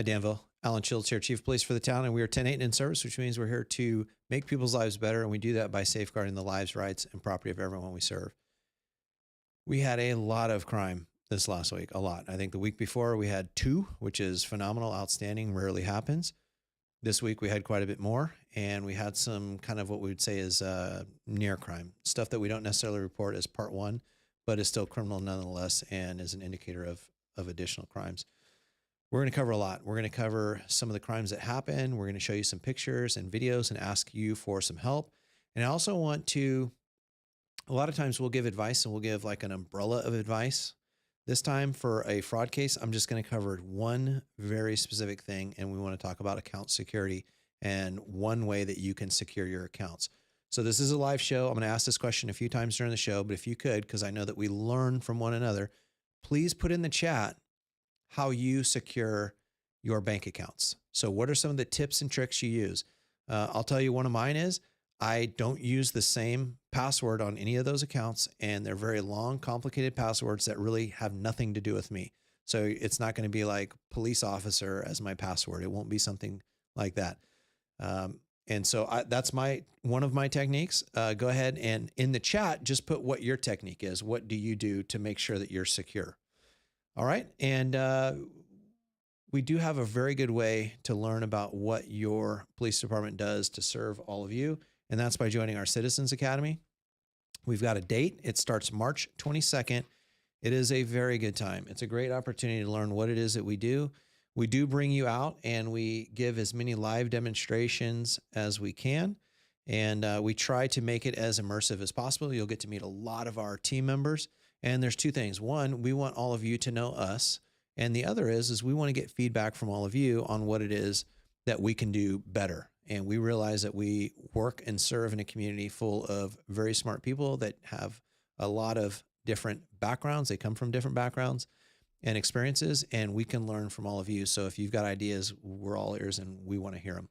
Hi, Danville. Alan Shields here, Chief of Police for the town, and we are 10-8 in service, which means we're here to make people's lives better, and we do that by safeguarding the lives, rights, and property of everyone we serve. We had a lot of crime this last week, a lot. I think the week before we had 2, which is phenomenal, outstanding, rarely happens. This week we had quite a bit more, and we had some kind of what we would say is near crime, stuff that we don't necessarily report as part 1, but is still criminal nonetheless and is an indicator of additional crimes. We're going to cover a lot. We're going to cover some of the crimes that happen. We're going to show you some pictures and videos and ask you for some help. And I also want to, a lot of times we'll give advice and we'll give like an umbrella of advice. This time for a fraud case, I'm just going to cover one very specific thing, and we want to talk about account security and one way that you can secure your accounts. So this is a live show. I'm going to ask this question a few times during the show, but if you could, because I know that we learn from one another, please put in the chat how you secure your bank accounts. So what are some of the tips and tricks you use? I'll tell you one of mine is I don't use the same password on any of those accounts, and they're very long, complicated passwords that really have nothing to do with me. So it's not going to be like police officer as my password. It won't be something like that. And so that's one of my techniques. Go ahead and in the chat, just put what your technique is. What do you do to make sure that you're secure? All right. And we do have a very good way to learn about what your police department does to serve all of you. And that's by joining our Citizens Academy. We've got a date. It starts March 22nd. It is a very good time. It's a great opportunity to learn what it is that we do. We do bring you out and we give as many live demonstrations as we can. And we try to make it as immersive as possible. You'll get to meet a lot of our team members. And there's 2 things. One, we want all of you to know us. And the other is we want to get feedback from all of you on what it is that we can do better. And we realize that we work and serve in a community full of very smart people that have a lot of different backgrounds. They come from different backgrounds and experiences, and we can learn from all of you. So if you've got ideas, we're all ears and we want to hear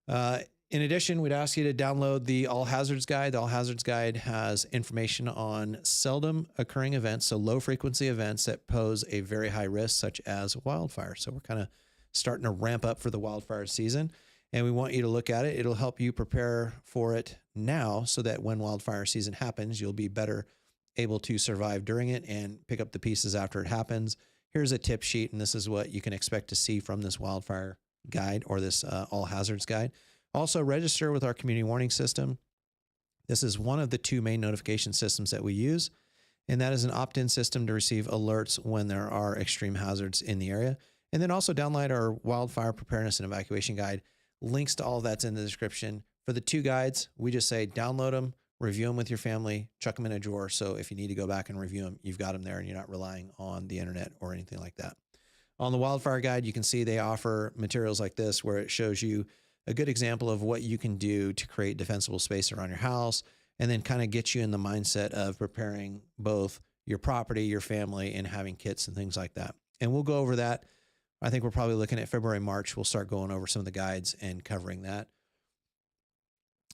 them. In addition, we'd ask you to download the All Hazards Guide. The All Hazards Guide has information on seldom occurring events, so low frequency events that pose a very high risk, such as wildfire. So we're kind of starting to ramp up for the wildfire season, and we want you to look at it. It'll help you prepare for it now so that when wildfire season happens, you'll be better able to survive during it and pick up the pieces after it happens. Here's a tip sheet, and this is what you can expect to see from this wildfire guide or this All Hazards Guide. Also, register with our community warning system. This is one of the 2 main notification systems that we use, and that is an opt-in system to receive alerts when there are extreme hazards in the area. And then also download our wildfire preparedness and evacuation guide. Links to all of that's in the description. For the 2 guides, we just say download them, review them with your family, chuck them in a drawer. So if you need to go back and review them, you've got them there and you're not relying on the internet or anything like that. On the wildfire guide, you can see they offer materials like this where it shows you a good example of what you can do to create defensible space around your house, and then kind of get you in the mindset of preparing both your property, your family, and having kits and things like that. And we'll go over that. I think we're probably looking at February, March. We'll start going over some of the guides and covering that.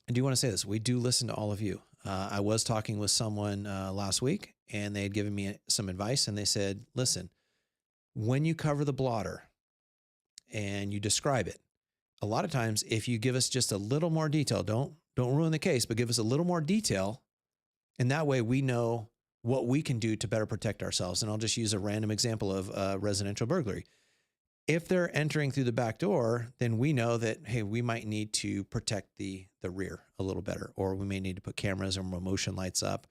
I do want to say this. We do listen to all of you. I was talking with someone last week, and they had given me some advice, and they said, listen, when you cover the blotter and you describe it, a lot of times, if you give us just a little more detail, don't ruin the case, but give us a little more detail. And that way we know what we can do to better protect ourselves. And I'll just use a random example of residential burglary. If they're entering through the back door, then we know that, hey, we might need to protect the rear a little better, or we may need to put cameras or motion lights up,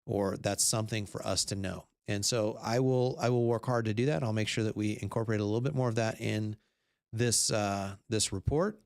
or that's something for us to know. And so I will work hard to do that. I'll make sure that we incorporate a little bit more of that in this report.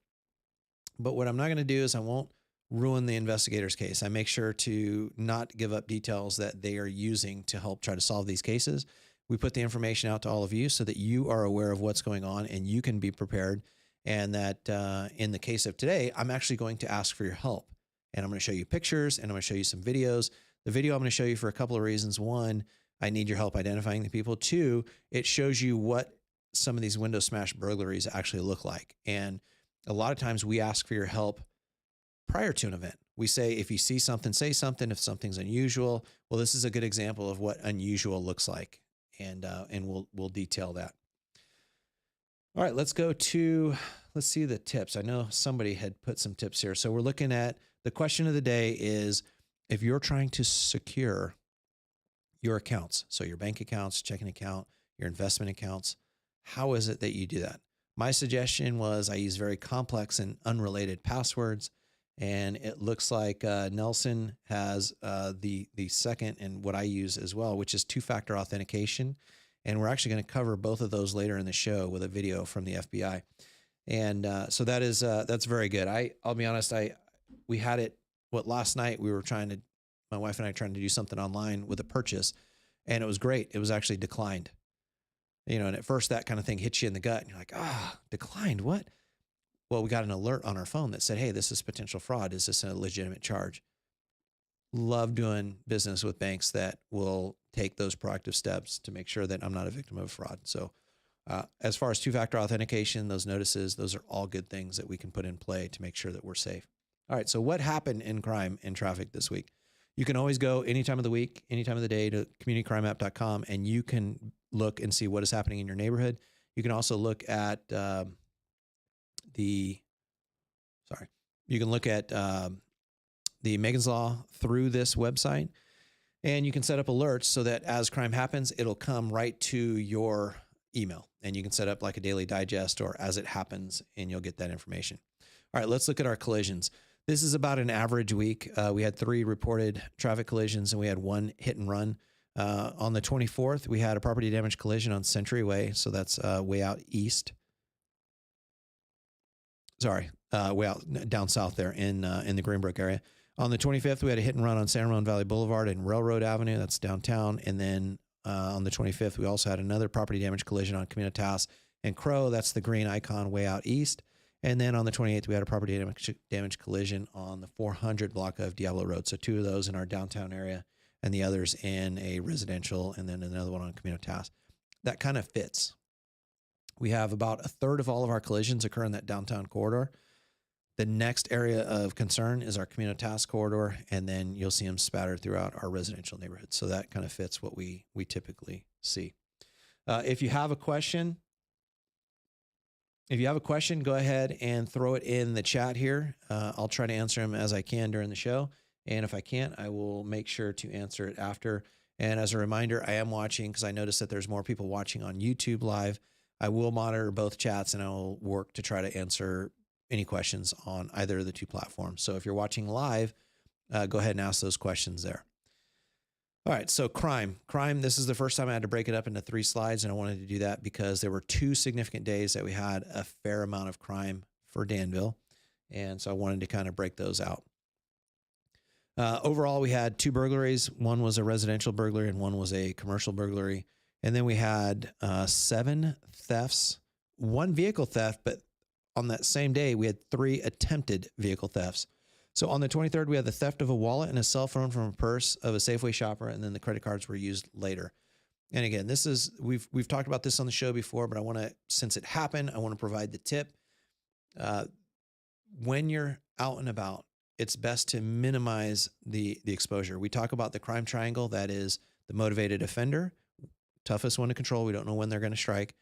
But what I'm not going to do is I won't ruin the investigator's case. I make sure to not give up details that they are using to help try to solve these cases. We put the information out to all of you so that you are aware of what's going on and you can be prepared. And that in the case of today, I'm actually going to ask for your help. And I'm going to show you pictures and I'm going to show you some videos. The video I'm going to show you for a couple of reasons. 1, I need your help identifying the people. 2, it shows you what some of these window smash burglaries actually look like. And a lot of times we ask for your help prior to an event. We say, if you see something, say something. If something's unusual, well, this is a good example of what unusual looks like. And we'll detail that. All right, let's see the tips. I know somebody had put some tips here. So we're looking at the question of the day is if you're trying to secure your accounts, so your bank accounts, checking account, your investment accounts, how is it that you do that? My suggestion was I use very complex and unrelated passwords. And it looks like Nelson has the second and what I use as well, which is two-factor authentication. And we're actually going to cover both of those later in the show with a video from the FBI. And so that's very good. I'll be honest, we had it, last night we were my wife and I trying to do something online with a purchase, and it was great. It was actually declined. And at first that kind of thing hits you in the gut and you're like, declined, what? Well, we got an alert on our phone that said, hey, this is potential fraud. Is this a legitimate charge? Love doing business with banks that will take those proactive steps to make sure that I'm not a victim of fraud. So as far as two-factor authentication, those notices, those are all good things that we can put in play to make sure that we're safe. All right, so what happened in crime and traffic this week? You can always go any time of the week, any time of the day to communitycrimeapp.com, and you can look and see what is happening in your neighborhood. You can also look at you can look at the Megan's Law through this website, and you can set up alerts so that as crime happens, it'll come right to your email, and you can set up like a daily digest or as it happens, and you'll get that information. All right, let's look at our collisions. This is about an average week. We had 3 reported traffic collisions, and we had 1 hit and run. On the 24th, we had a property damage collision on Century Way, so that's way out east. Sorry, way out down south there in the Greenbrook area. On the 25th, we had a hit and run on San Ramon Valley Boulevard and Railroad Avenue. That's downtown. And then on the 25th, we also had another property damage collision on Communitas and Crow. That's the green icon way out east. And then on the 28th, we had a property damage collision on the 400 block of Diablo Road. So 2 of those in our downtown area and the others in a residential, and then another one on Communitas. That kind of fits. We have about a third of all of our collisions occur in that downtown corridor. The next area of concern is our Communitas corridor, and then you'll see them spattered throughout our residential neighborhoods. So that kind of fits what we typically see. If you have a question, go ahead and throw it in the chat here. I'll try to answer them as I can during the show. And if I can't, I will make sure to answer it after. And as a reminder, I am watching because I noticed that there's more people watching on YouTube Live. I will monitor both chats, and I will work to try to answer any questions on either of the 2 platforms. So if you're watching live, go ahead and ask those questions there. All right, so crime. This is the first time I had to break it up into 3 slides, and I wanted to do that because there were 2 significant days that we had a fair amount of crime for Danville, and so I wanted to kind of break those out. Overall, we had 2 burglaries. One was a residential burglary, and one was a commercial burglary. And then we had 7 thefts, 1 vehicle theft, but on that same day, we had 3 attempted vehicle thefts. So on the 23rd, we had the theft of a wallet and a cell phone from a purse of a Safeway shopper, and then the credit cards were used later. And again, this is we've talked about this on the show before, but I want to, since it happened, I want to provide the tip. When you're out and about, it's best to minimize the exposure. We talk about the crime triangle. That is the motivated offender, toughest one to control. We don't know when they're going to strike.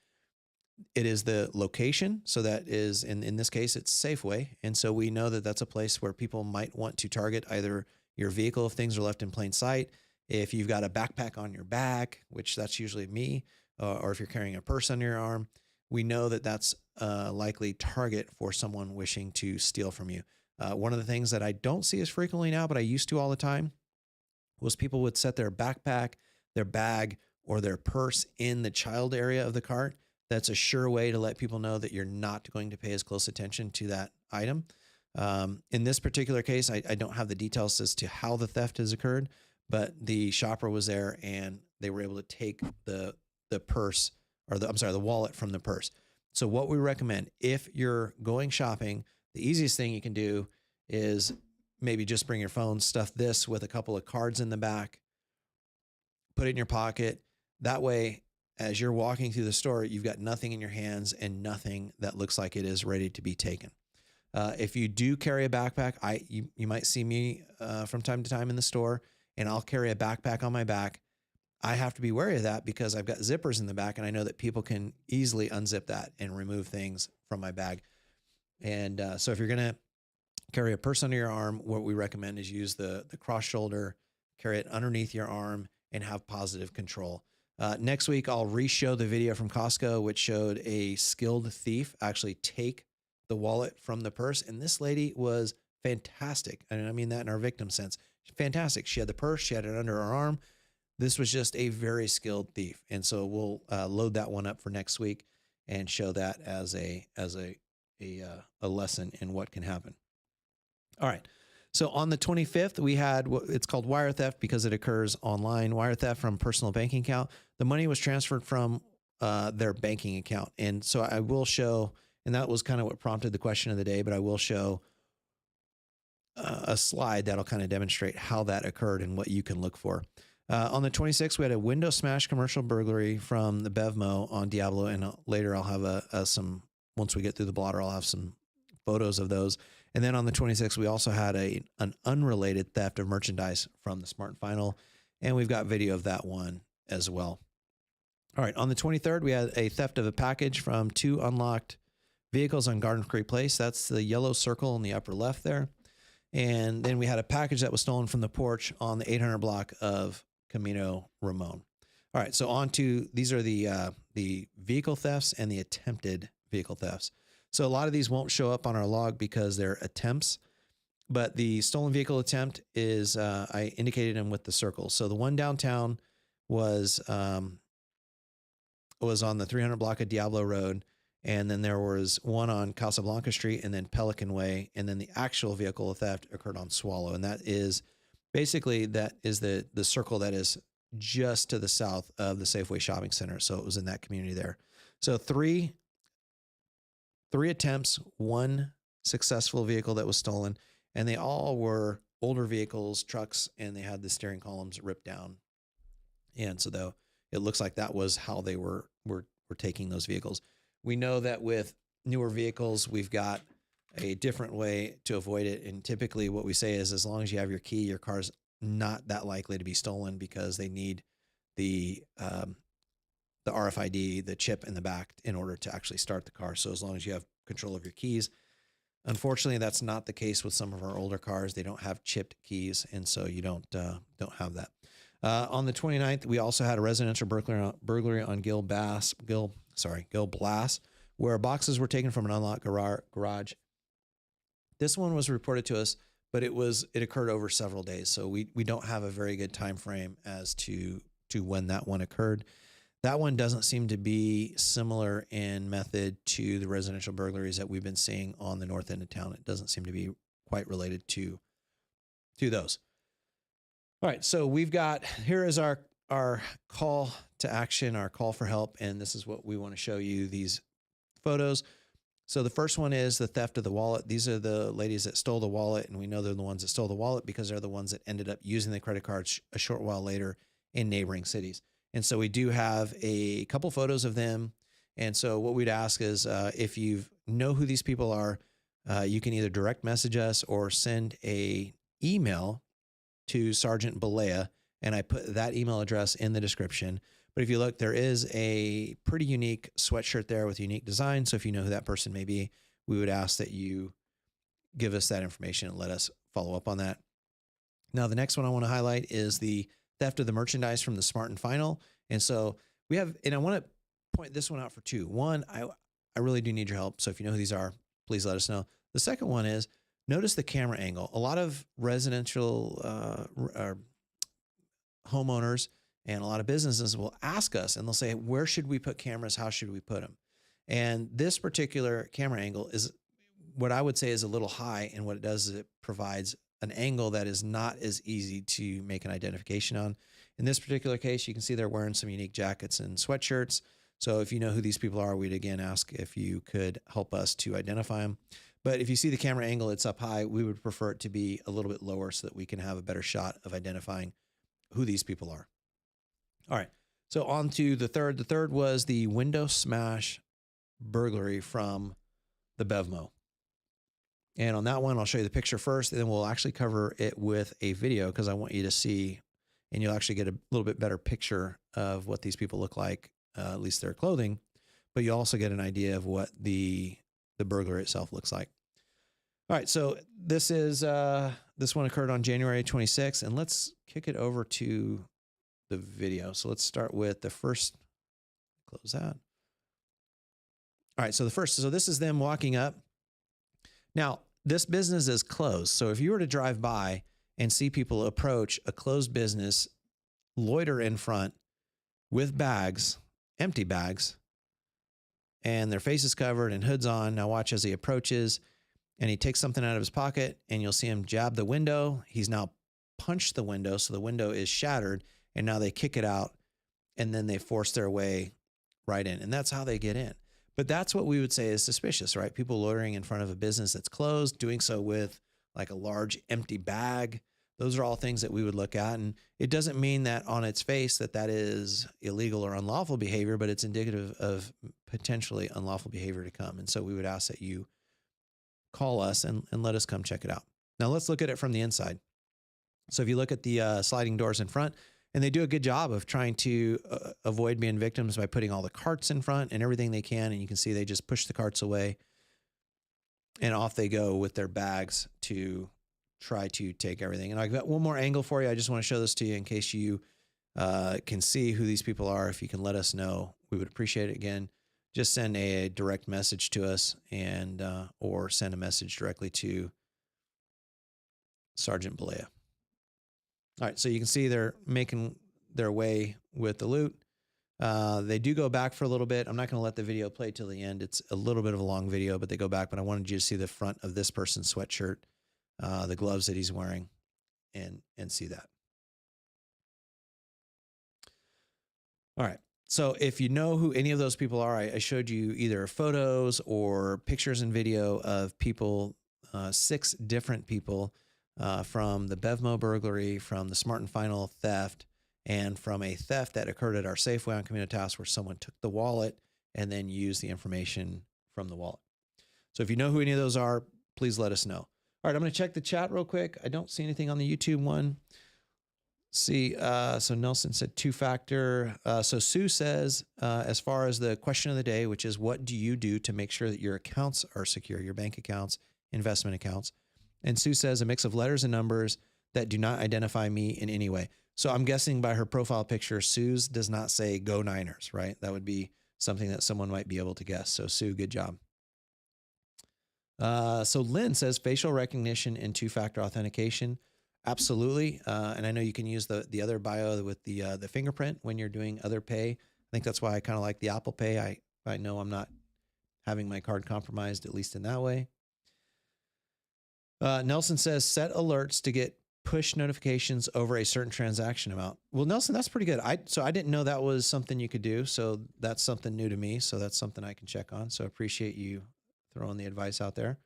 It is the location. So that is, in this case, it's Safeway. And so we know that that's a place where people might want to target either your vehicle if things are left in plain sight, if you've got a backpack on your back, which that's usually me, or if you're carrying a purse under your arm, we know that that's a likely target for someone wishing to steal from you. One of the things that I don't see as frequently now, but I used to all the time, was people would set their backpack, their bag, or their purse in the child area of the cart. That's a sure way to let people know that you're not going to pay as close attention to that item. In this particular case, I don't have the details as to how the theft has occurred, but the shopper was there and they were able to take the purse, or the wallet from the purse. So what we recommend, if you're going shopping, the easiest thing you can do is maybe just bring your phone, stuff this with a couple of cards in the back, put it in your pocket. That way, as you're walking through the store, you've got nothing in your hands and nothing that looks like it is ready to be taken. If you do carry a backpack, you might see me from time to time in the store, and I'll carry a backpack on my back. I have to be wary of that because I've got zippers in the back, and I know that people can easily unzip that and remove things from my bag. And so if you're going to carry a purse under your arm, what we recommend is use the cross shoulder, carry it underneath your arm, and have positive control. Next week, I'll re-show the video from Costco, which showed a skilled thief actually take the wallet from the purse. And this lady was fantastic. And I mean that in our victim sense. Fantastic. She had the purse. She had it under her arm. This was just a very skilled thief. And so we'll load that one up for next week and show that as a lesson in what can happen. All right. So on the 25th, we had what it's called wire theft because it occurs online. Wire theft from personal banking account. The money was transferred from their banking account. And so I will show, and that was kind of what prompted the question of the day, but I will show a slide that'll kind of demonstrate how that occurred and what you can look for. On the 26th, we had a window smash commercial burglary from the BevMo on Diablo. And later I'll have once we get through the blotter, I'll have some photos of those. And then on the 26th, we also had an unrelated theft of merchandise from the Smart & Final, and we've got video of that one as well. All right, on the 23rd, we had a theft of a package from 2 unlocked vehicles on Garden Creek Place. That's the yellow circle in the upper left there. And then we had a package that was stolen from the porch on the 800 block of Camino Ramon. All right, so on to, these are the vehicle thefts and the attempted vehicle thefts. So a lot of these won't show up on our log because they're attempts, but the stolen vehicle attempt is, I indicated them with the circles. So the one downtown was on the 300 block of Diablo Road. And then there was one on Casablanca Street and then Pelican Way. And then the actual vehicle theft occurred on Swallow. And that is basically, that is the circle that is just to the south of the Safeway shopping center. So it was in that community there. So three attempts, 1 successful vehicle that was stolen, and they all were older vehicles, trucks, and they had the steering columns ripped down. And so though it looks like that was how they were taking those vehicles. We know that with newer vehicles, we've got a different way to avoid it. And typically what we say is, as long as you have your key, your car's not that likely to be stolen because they need the RFID, the chip in the back, in order to actually start the car. So as long as you have control of your keys. Unfortunately, that's not the case with some of our older cars. They don't have chipped keys, and so you don't have that. On the 29th, we also had a residential burglary on Gil Blass, where boxes were taken from an unlocked garage. This one was reported to us, but it occurred over several days, so we don't have a very good time frame as to when that one occurred. That one doesn't seem to be similar in method to the residential burglaries that we've been seeing on the north end of town. It doesn't seem to be quite related to those. All right, so here is our call to action, our call for help, and this is what we want to show you, these photos. So the first one is the theft of the wallet. These are the ladies that stole the wallet, and we know they're the ones that stole the wallet because they're the ones that ended up using the credit cards a short while later in neighboring cities. And so we do have a couple photos of them. And so what we'd ask is if you know who these people are, you can either direct message us or send a email to Sergeant Balea, and I put that email address in the description. But if you look, there is a pretty unique sweatshirt there with unique design. So if you know who that person may be, we would ask that you give us that information and let us follow up on that. Now, the next one I want to highlight is the theft of the merchandise from the Smart & Final. And so we have, and I want to point this one out for 2. One, I really do need your help. So if you know who these are, please let us know. The second one is, notice the camera angle. A lot of residential homeowners and a lot of businesses will ask us and they'll say, where should we put cameras? How should we put them? And this particular camera angle is what I would say is a little high. And what it does is it provides an angle that is not as easy to make an identification on. In this particular case, you can see they're wearing some unique jackets and sweatshirts. So if you know who these people are, we'd again ask if you could help us to identify them. But if you see the camera angle, it's up high. We would prefer it to be a little bit lower so that we can have a better shot of identifying who these people are. All right. So on to the third. The third was the window smash burglary from the BevMo. And on that one, I'll show you the picture first, and then we'll actually cover it with a video because I want you to see and you'll actually get a little bit better picture of what these people look like, at least their clothing, but you also get an idea of what the burglar itself looks like. All right, so this one occurred on January 26th, and let's kick it over to the video. So let's start with the first, close that. All right, so this is them walking up. Now, this business is closed. So if you were to drive by and see people approach a closed business, loiter in front with bags, empty bags, and their face is covered and hoods on. Now watch as he approaches and he takes something out of his pocket, and you'll see him jab the window. He's now punched the window, so the window is shattered, and now they kick it out, and then they force their way right in. And that's how they get in. But that's what we would say is suspicious, right? People loitering in front of a business that's closed, doing so with like a large empty bag. Those are all things that we would look at. And it doesn't mean that on its face that is illegal or unlawful behavior, but it's indicative of potentially unlawful behavior to come. And so we would ask that you call us and let us come check it out. Now let's look at it from the inside. So if you look at the sliding doors in front, and they do a good job of trying to avoid being victims by putting all the carts in front and everything they can. And you can see they just push the carts away and off they go with their bags to try to take everything. And I've got one more angle for you. I just want to show this to you in case you can see who these people are. If you can let us know, we would appreciate it. Again, just send a direct message to us and or send a message directly to Sergeant Balea. All right, so you can see they're making their way with the loot. They do go back for a little bit. I'm not going to let the video play till the end. It's a little bit of a long video, but they go back. But I wanted you to see the front of this person's sweatshirt, the gloves that he's wearing, and see that. All right. So if you know who any of those people are, I showed you either photos or pictures and video of people, 6 different people, from the BevMo burglary, from the Smart and Final theft, and from a theft that occurred at our Safeway on Communitas where someone took the wallet and then used the information from the wallet. So if you know who any of those are, please let us know. All right, I'm going to check the chat real quick. I don't see anything on the YouTube one. See, so Nelson said 2-factor. So Sue says, as far as the question of the day, which is what do you do to make sure that your accounts are secure, your bank accounts, investment accounts? And Sue says a mix of letters and numbers that do not identify me in any way. So I'm guessing by her profile picture, Sue's does not say Go Niners, right? That would be something that someone might be able to guess. So Sue, good job. So Lynn says facial recognition and 2-factor authentication. Absolutely. And I know you can use the other bio with the fingerprint when you're doing other pay. I think that's why I kind of like the Apple Pay. I know I'm not having my card compromised, at least in that way. Nelson says set alerts to get push notifications over a certain transaction amount. Well, Nelson, that's pretty good. So I didn't know that was something you could do. So that's something new to me. So that's something I can check on. So I appreciate you throwing the advice out there.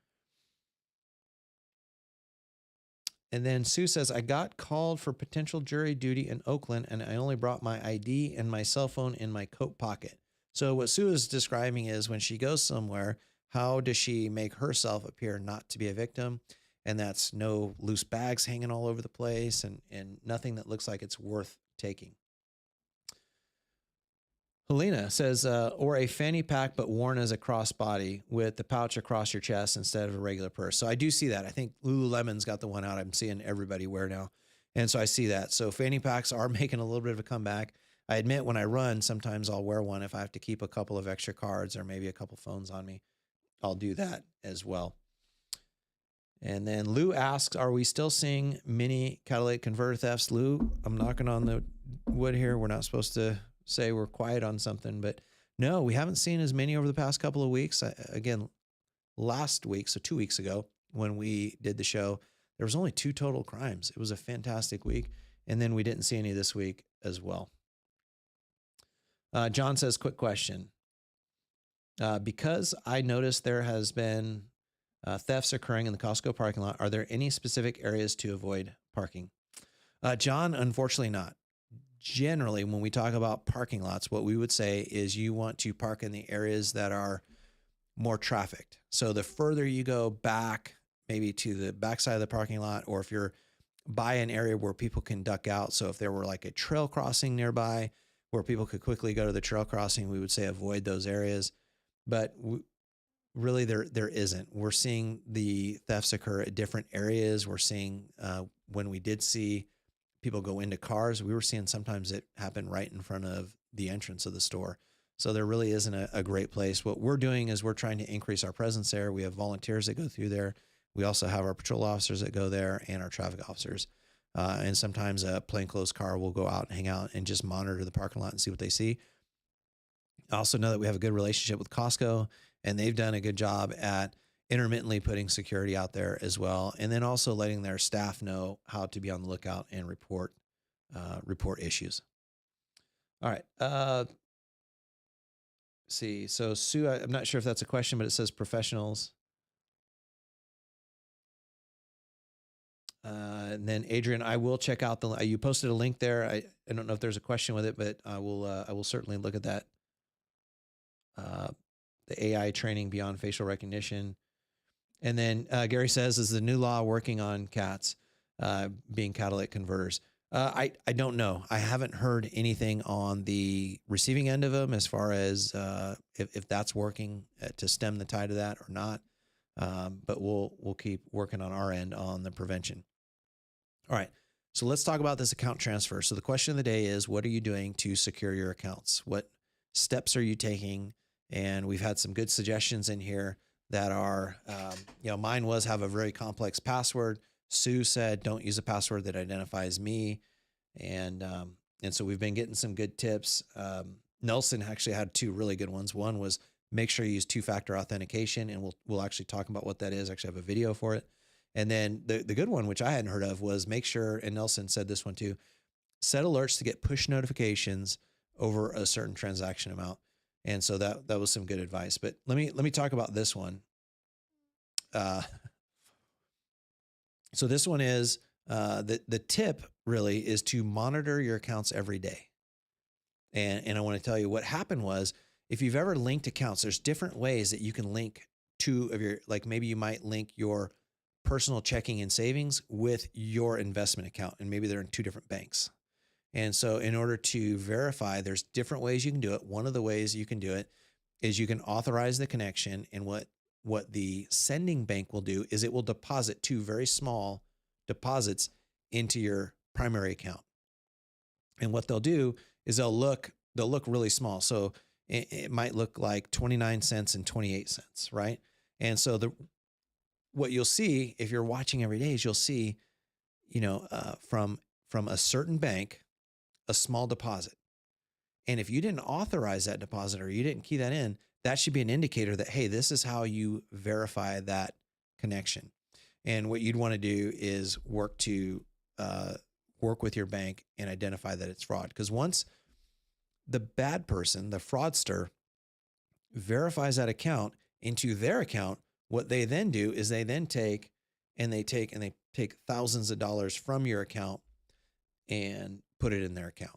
And then Sue says, I got called for potential jury duty in Oakland, and I only brought my ID and my cell phone in my coat pocket. So what Sue is describing is when she goes somewhere, how does she make herself appear not to be a victim? And that's no loose bags hanging all over the place and nothing that looks like it's worth taking. Helena says, or a fanny pack, but worn as a crossbody with the pouch across your chest instead of a regular purse. So I do see that. I think Lululemon's got the one out I'm seeing everybody wear now. And so I see that. So fanny packs are making a little bit of a comeback. I admit when I run, sometimes I'll wear one if I have to keep a couple of extra cards or maybe a couple phones on me. I'll do that as well. And then Lou asks, are we still seeing mini catalytic converter thefts? Lou, I'm knocking on the wood here. We're not supposed to say we're quiet on something, but no, we haven't seen as many over the past couple of weeks. Again, last week, so 2 weeks ago, when we did the show, there was only 2 total crimes. It was a fantastic week. And then we didn't see any this week as well. John says, quick question. Because I noticed there has been thefts occurring in the Costco parking lot, are there any specific areas to avoid parking? John, unfortunately not. Generally, when we talk about parking lots, what we would say is you want to park in the areas that are more trafficked. So the further you go back, maybe to the backside of the parking lot, or if you're by an area where people can duck out. So if there were like a trail crossing nearby where people could quickly go to the trail crossing, we would say avoid those areas. But really there isn't. We're seeing the thefts occur at different areas. We're seeing when we did see people go into cars, we were seeing sometimes it happen right in front of the entrance of the store. So there really isn't a great place. What we're doing is we're trying to increase our presence there. We have volunteers that go through there. We also have our patrol officers that go there and our traffic officers. And sometimes a plainclothes car will go out and hang out and just monitor the parking lot and see what they see. I also know that we have a good relationship with Costco, and they've done a good job at intermittently putting security out there as well. And then also letting their staff know how to be on the lookout and report issues. All right. See, so Sue, I'm not sure if that's a question, but it says professionals. And then Adrian, I will check out you posted a link there. I don't know if there's a question with it, but I will certainly look at that. The AI training beyond facial recognition. And then Gary says, is the new law working on cats being catalytic converters? I don't know. I haven't heard anything on the receiving end of them as far as if that's working to stem the tide of that or not. But we'll keep working on our end on the prevention. All right. So let's talk about this account transfer. So the question of the day is, what are you doing to secure your accounts? What steps are you taking? And we've had some good suggestions in here that are, mine was have a very complex password. Sue said, don't use a password that identifies me. And so we've been getting some good tips. Nelson actually had two really good ones. One was make sure you use two-factor authentication, and we'll actually talk about what that is. Actually have a video for it. And then the good one, which I hadn't heard of, was make sure, and Nelson said this one too, set alerts to get push notifications over a certain transaction amount. And so that was some good advice. But let me talk about this one. So this one is the tip really is to monitor your accounts every day. And I want to tell you what happened was, if you've ever linked accounts, there's different ways that you can link two of your, like maybe you might link your personal checking and savings with your investment account, and maybe they're in two different banks. And so in order to verify, there's different ways you can do it. One of the ways you can do it is you can authorize the connection, and what the sending bank will do is it will deposit two very small deposits into your primary account. And what they'll do is they'll look really small. So it might look like 29 cents and 28 cents, right? And so what you'll see if you're watching every day is you'll see, from a certain bank, a small deposit. And if you didn't authorize that deposit or you didn't key that in, that should be an indicator that, hey, this is how you verify that connection. And what you'd want to do is work with your bank and identify that it's fraud. Because once the bad person, the fraudster, verifies that account into their account, what they then do is they take thousands of dollars from your account and put it in their account.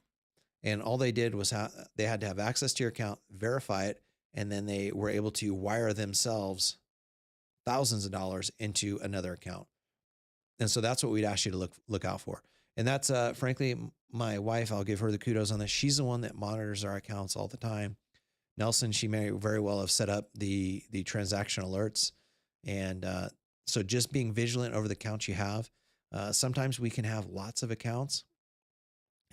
And all they did was they had to have access to your account, verify it, and then they were able to wire themselves thousands of dollars into another account. And so that's what we'd ask you to look out for. And that's, frankly, my wife, I'll give her the kudos on this. She's the one that monitors our accounts all the time. Nelson, she may very well have set up the transaction alerts. And so just being vigilant over the accounts you have. Sometimes we can have lots of accounts,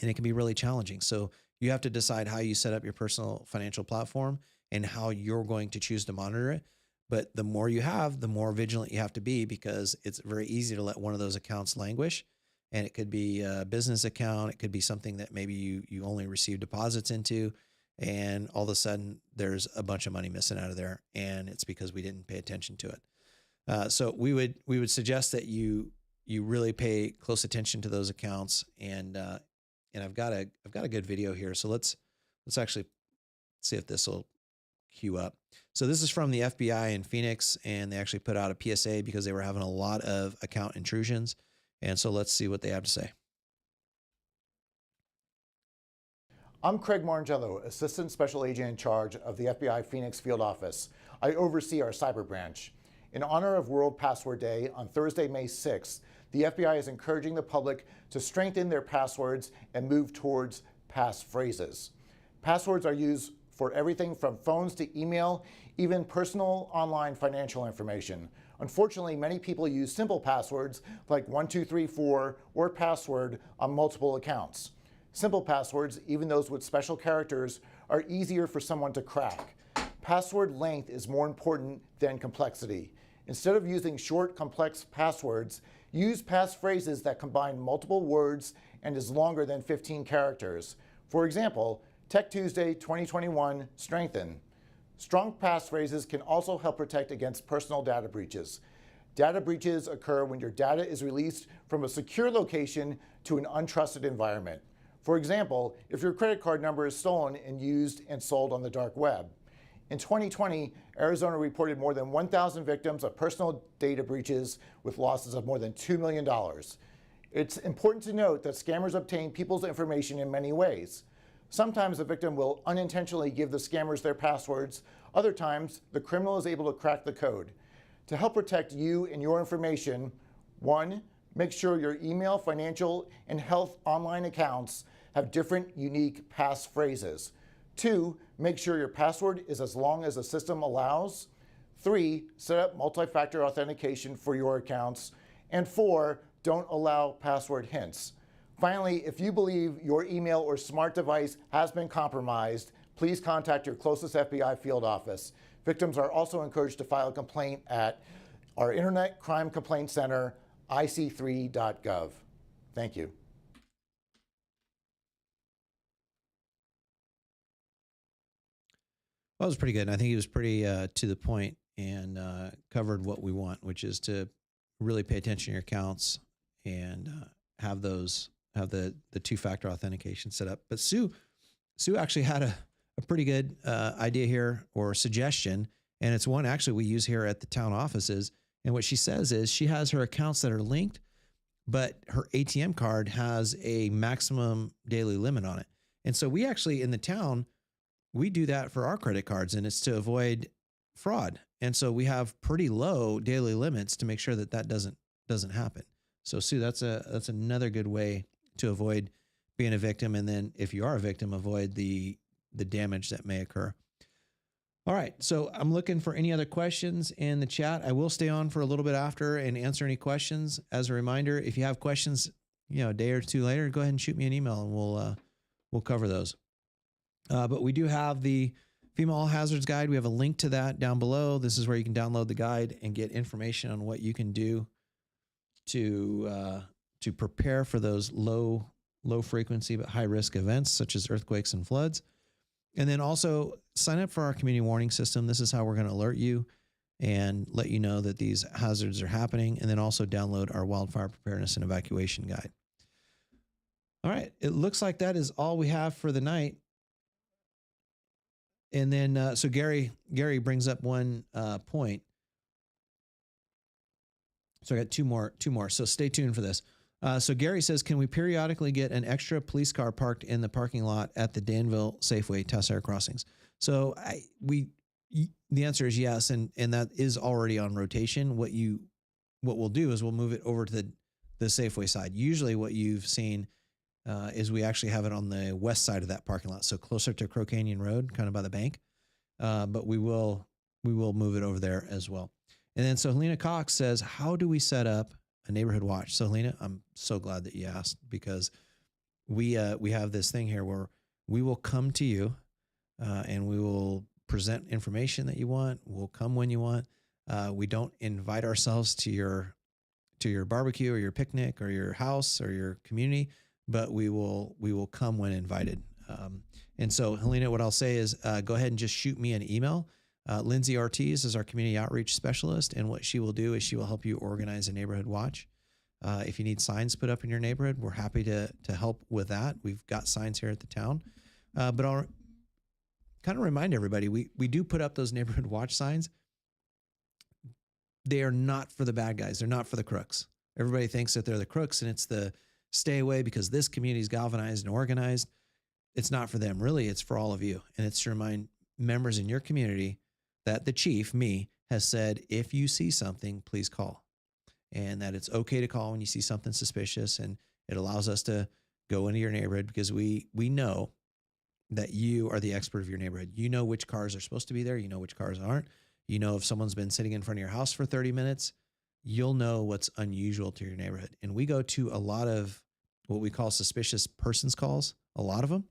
and it can be really challenging. So you have to decide how you set up your personal financial platform and how you're going to choose to monitor it. But the more you have, the more vigilant you have to be, because it's very easy to let one of those accounts languish. And it could be a business account. It could be something that maybe you only receive deposits into, and all of a sudden there's a bunch of money missing out of there, and it's because we didn't pay attention to it. So we would suggest that you really pay close attention to those accounts. And I've got a good video here. So let's actually see if this will queue up. So this is from the FBI in Phoenix, and they actually put out a PSA because they were having a lot of account intrusions. And so let's see what they have to say. I'm Craig Marangelo, Assistant Special Agent in charge of the FBI Phoenix Field Office. I oversee our cyber branch. In honor of World Password Day on Thursday, May 6th, the FBI is encouraging the public to strengthen their passwords and move towards passphrases. Passwords are used for everything from phones to email, even personal online financial information. Unfortunately, many people use simple passwords like 1234 or password on multiple accounts. Simple passwords, even those with special characters, are easier for someone to crack. Password length is more important than complexity. Instead of using short, complex passwords, use passphrases that combine multiple words and is longer than 15 characters. For example, Tech Tuesday 2021 strengthen. Strong passphrases can also help protect against personal data breaches. Data breaches occur when your data is released from a secure location to an untrusted environment. For example, if your credit card number is stolen and used and sold on the dark web. In 2020, Arizona reported more than 1,000 victims of personal data breaches with losses of more than $2 million. It's important to note that scammers obtain people's information in many ways. Sometimes the victim will unintentionally give the scammers their passwords. Other times, the criminal is able to crack the code. To help protect you and your information, 1, make sure your email, financial, and health online accounts have different unique passphrases. 2, make sure your password is as long as the system allows. 3, set up multi-factor authentication for your accounts. And 4, don't allow password hints. Finally, if you believe your email or smart device has been compromised, please contact your closest FBI field office. Victims are also encouraged to file a complaint at our Internet Crime Complaint Center, ic3.gov. Thank you. Well, it was pretty good. And I think he was pretty to the point and covered what we want, which is to really pay attention to your accounts and have the two-factor authentication set up. But Sue actually had a pretty good idea here or suggestion, and it's one actually we use here at the town offices. And what she says is she has her accounts that are linked, but her ATM card has a maximum daily limit on it. And so we actually in the town, we do that for our credit cards, and it's to avoid fraud. And so we have pretty low daily limits to make sure that that doesn't happen. So Sue, that's another good way to avoid being a victim. And then if you are a victim, avoid the damage that may occur. All right. So I'm looking for any other questions in the chat. I will stay on for a little bit after and answer any questions. As a reminder, if you have questions, a day or two later, go ahead and shoot me an email and we'll cover those. But we do have the FEMA All Hazards Guide. We have a link to that down below. This is where you can download the guide and get information on what you can do to prepare for those low frequency but high risk events such as earthquakes and floods. And then also sign up for our community warning system. This is how we're going to alert you and let you know that these hazards are happening. And then also download our wildfire preparedness and evacuation guide. All right. It looks like that is all we have for the night. And then, so Gary brings up one point. So I got two more. So stay tuned for this. So Gary says, can we periodically get an extra police car parked in the parking lot at the Danville Safeway Tessera crossings? So the answer is yes. And that is already on rotation. What we'll do is we'll move it over to the Safeway side. Usually what you've seen is we actually have it on the west side of that parking lot. So closer to Crow Canyon Road, kind of by the bank. But we will move it over there as well. And then so Helena Cox says, how do we set up a neighborhood watch? So Helena, I'm so glad that you asked, because we have this thing here where we will come to you and we will present information that you want. We'll come when you want. We don't invite ourselves to your barbecue or your picnic or your house or your community, but we will come when invited. And so Helena, what I'll say is go ahead and just shoot me an email. Lindsay Ortiz is our community outreach specialist, and what she will do is she will help you organize a neighborhood watch. If you need signs put up in your neighborhood, we're happy to help with that. We've got signs here at the town. But I'll kind of remind everybody, we do put up those neighborhood watch signs. They are not for the bad guys. They're not for the crooks. Everybody thinks that they're the crooks, and it's the stay away because this community is galvanized and organized. It's not for them. Really, it's for all of you. And it's to remind members in your community that the chief, me, has said, if you see something, please call. and that it's okay to call when you see something suspicious. And it allows us to go into your neighborhood because we know that you are the expert of your neighborhood. You know which cars are supposed to be there. You know which cars aren't. You know if someone's been sitting in front of your house for 30 minutes, you'll know what's unusual to your neighborhood. And we go to a lot of what we call suspicious persons calls, a lot of them,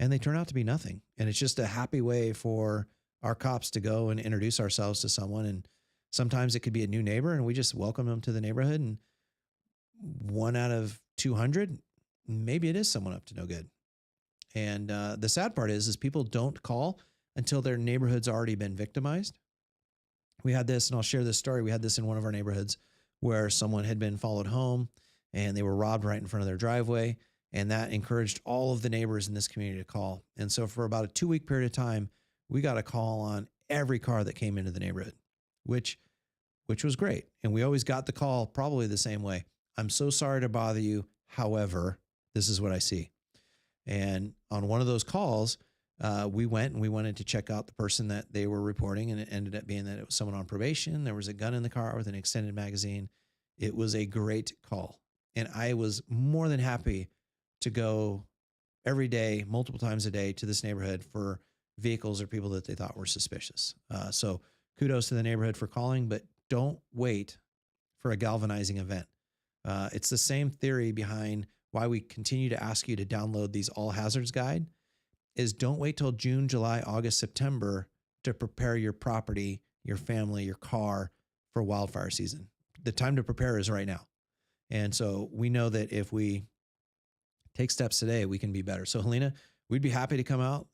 and they turn out to be nothing. And it's just a happy way for our cops to go and introduce ourselves to someone. And sometimes it could be a new neighbor, and we just welcome them to the neighborhood. And 1 out of 200, maybe it is someone up to no good. And the sad part is people don't call until their neighborhood's already been victimized. We had this, and I'll share this story. We had this in one of our neighborhoods where someone had been followed home and they were robbed right in front of their driveway. And that encouraged all of the neighbors in this community to call. And so for about a 2-week period of time, we got a call on every car that came into the neighborhood, which was great. And we always got the call probably the same way. I'm so sorry to bother you. However, this is what I see. And on one of those calls, we wanted to check out the person that they were reporting, and it ended up being that it was someone on probation. There was a gun in the car with an extended magazine. It was a great call. And I was more than happy to go every day, multiple times a day, to this neighborhood for vehicles or people that they thought were suspicious. So kudos to the neighborhood for calling, but don't wait for a galvanizing event. It's the same theory behind why we continue to ask you to download these all hazards guide is don't wait till June, July, August, September to prepare your property, your family, your car for wildfire season. The time to prepare is right now. And so we know that if we take steps today, we can be better. So Helena, we'd be happy to come out,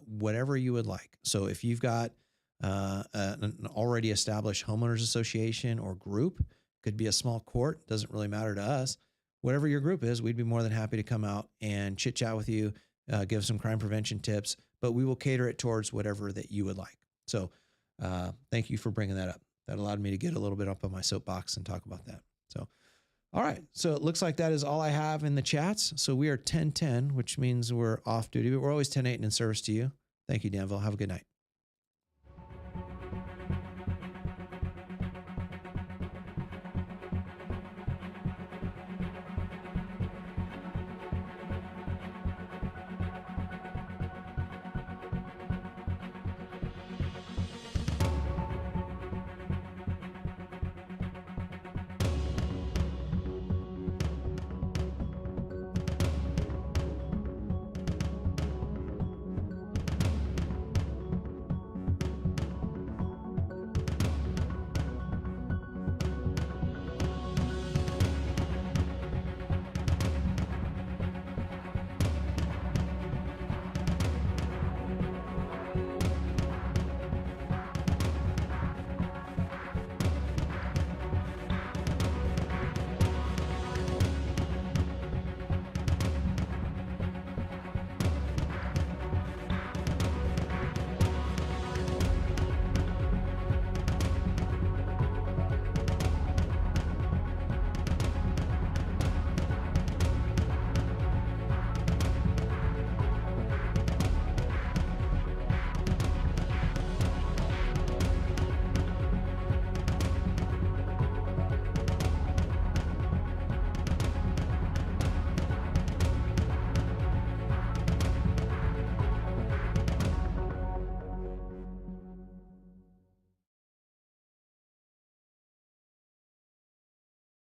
whatever you would like. So if you've got an already established homeowners association or group, could be a small court, doesn't really matter to us. Whatever your group is, we'd be more than happy to come out and chit chat with you, give some crime prevention tips, but we will cater it towards whatever that you would like. So thank you for bringing that up. That allowed me to get a little bit up on my soapbox and talk about that. So, all right. So it looks like that is all I have in the chats. So we are 10:10, which means we're off duty, but we're always 10:08 and in service to you. Thank you, Danville. Have a good night.